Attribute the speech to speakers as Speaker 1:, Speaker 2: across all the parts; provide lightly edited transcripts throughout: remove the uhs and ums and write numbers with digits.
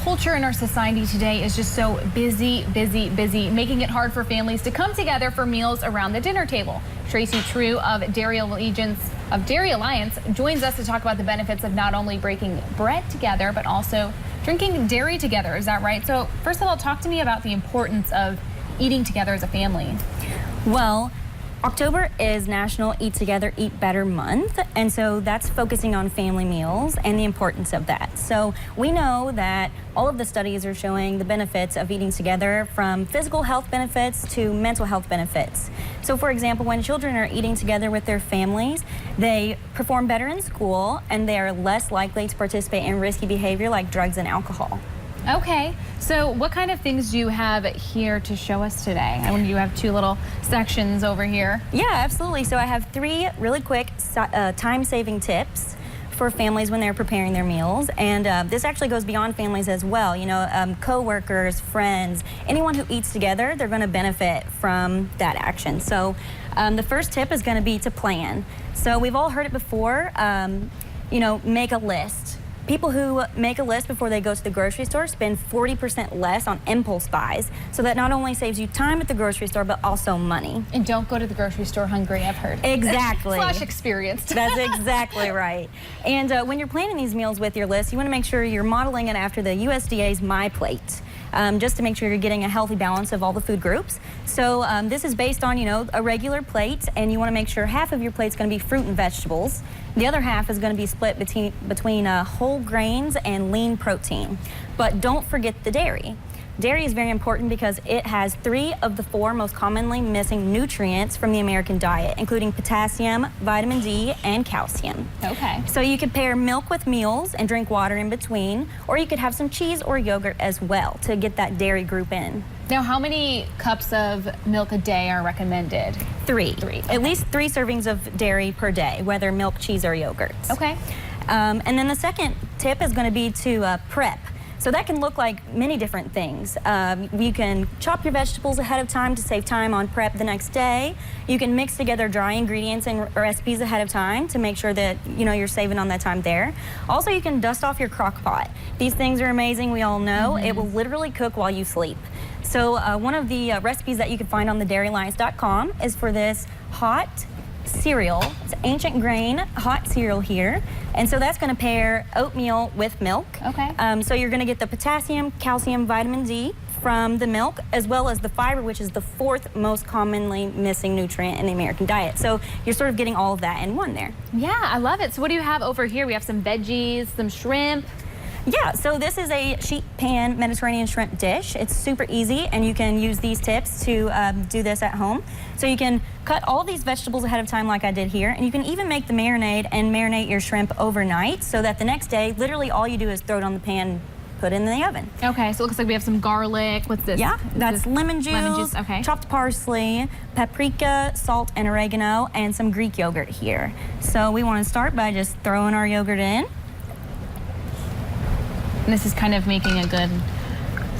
Speaker 1: culture in our society today is just so busy, making it hard for families to come together for meals around the dinner table. Tracy True of Dairy Alliance joins us to talk about the benefits of not only breaking bread together, but also drinking dairy together. Is that right? So first of all, talk to me about the importance of eating together as a family.
Speaker 2: Well, October is National Eat Together, Eat Better month, and so that's focusing on family meals and the importance of that. So we know that all of the studies are showing the benefits of eating together, from physical health benefits to mental health benefits. So for example, when children are eating together with their families, they perform better in school and they are less likely to participate in risky behavior like drugs and alcohol.
Speaker 1: Okay, so what kind of things do you have here to show us today? I mean, you have two little sections over here.
Speaker 2: Yeah, absolutely. So I have three really quick time-saving tips for families when they're preparing their meals. And this actually goes beyond families as well. You know, co-workers, friends, anyone who eats together, they're going to benefit from that action. So the first tip is going to be to plan. So we've all heard it before, you know, make a list. People who make a list before they go to the grocery store spend 40% less on impulse buys. So that not only saves you time at the grocery store, but also money.
Speaker 1: And don't go to the grocery store hungry, I've heard.
Speaker 2: Exactly.
Speaker 1: Slash experienced.
Speaker 2: That's exactly right. And when you're planning these meals with your list, you want to make sure you're modeling it after the USDA's My Plate. Just to make sure you're getting a healthy balance of all the food groups. So this is based on, you know, a regular plate, and you want to make sure half of your plate's going to be fruit and vegetables. The other half is going to be split between whole grains and lean protein. But don't forget the dairy. Dairy is very important because it has 3 of the 4 most commonly missing nutrients from the American diet, including potassium, vitamin D, and calcium.
Speaker 1: Okay.
Speaker 2: So you could pair milk with meals and drink water in between, or you could have some cheese or yogurt as well to get that dairy group in.
Speaker 1: Now, how many cups of milk a day are recommended?
Speaker 2: 3.
Speaker 1: Okay.
Speaker 2: At least 3 servings of dairy per day, whether milk, cheese, or yogurt.
Speaker 1: Okay.
Speaker 2: And then the second tip is going to be to prep. So that can look like many different things. You can chop your vegetables ahead of time to save time on prep the next day. You can mix together dry ingredients and recipes ahead of time to make sure that, you know, you're saving on that time there. Also, you can dust off your crock pot. These things are amazing, we all know. It will literally cook while you sleep. So one of the recipes that you can find on the DairyAlliance.com is for this hot cereal. It's ancient grain hot cereal here, and so that's going to pair oatmeal with milk.
Speaker 1: Okay.
Speaker 2: So you're going to get the potassium, calcium, vitamin D from the milk, as well as the fiber, which is the 4th most commonly missing nutrient in the American diet. So you're sort of getting all of that in one there.
Speaker 1: Yeah, I love it. So what do you have over here? We have some veggies, some shrimp.
Speaker 2: Yeah, so this is a sheet pan Mediterranean shrimp dish. It's super easy, and you can use these tips to do this at home. So you can cut all these vegetables ahead of time like I did here, and you can even make the marinade and marinate your shrimp overnight so that the next day, literally all you do is throw it on the pan, put it in the oven.
Speaker 1: Okay, so it looks like we have some garlic. What's this?
Speaker 2: Yeah, that's lemon juice,
Speaker 1: okay.
Speaker 2: Chopped parsley, paprika, salt, and oregano, and some Greek yogurt here. So we want to start by just throwing our yogurt in.
Speaker 1: And this is kind of making a good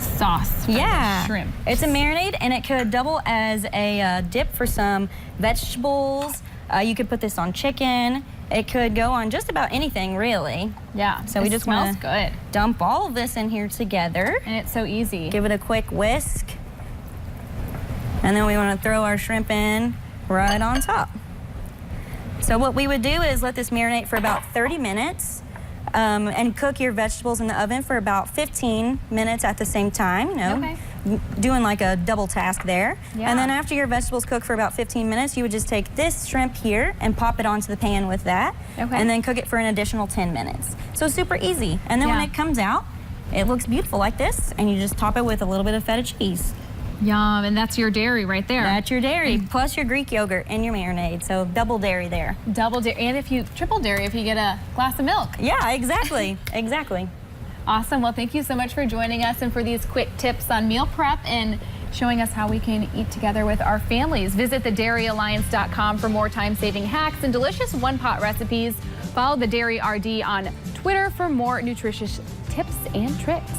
Speaker 1: sauce for the shrimp.
Speaker 2: It's a marinade, and it could double as a dip for some vegetables. You could put this on chicken. It could go on just about anything, really.
Speaker 1: Yeah,
Speaker 2: so we just want to dump all of this in here together.
Speaker 1: And it's so easy.
Speaker 2: Give it a quick whisk. And then we want to throw our shrimp in right on top. So what we would do is let this marinate for about 30 minutes. And cook your vegetables in the oven for about 15 minutes at the same time.
Speaker 1: Okay.
Speaker 2: Doing like a double task there.
Speaker 1: Yeah.
Speaker 2: And then after your vegetables cook for about 15 minutes, you would just take this shrimp here and pop it onto the pan with that.
Speaker 1: Okay.
Speaker 2: And then cook it for an additional 10 minutes. So super easy. And then when it comes out, it looks beautiful like this, and you just top it with a little bit of feta cheese.
Speaker 1: Yum, and that's your dairy right there.
Speaker 2: That's your dairy, plus your Greek yogurt and your marinade, so double dairy there.
Speaker 1: Double dairy, and if you triple dairy, if you get a glass of milk.
Speaker 2: Yeah, exactly, exactly.
Speaker 1: Awesome, well thank you so much for joining us and for these quick tips on meal prep and showing us how we can eat together with our families. Visit theDairyAlliance.com for more time-saving hacks and delicious one-pot recipes. Follow the Dairy RD on Twitter for more nutritious tips and tricks.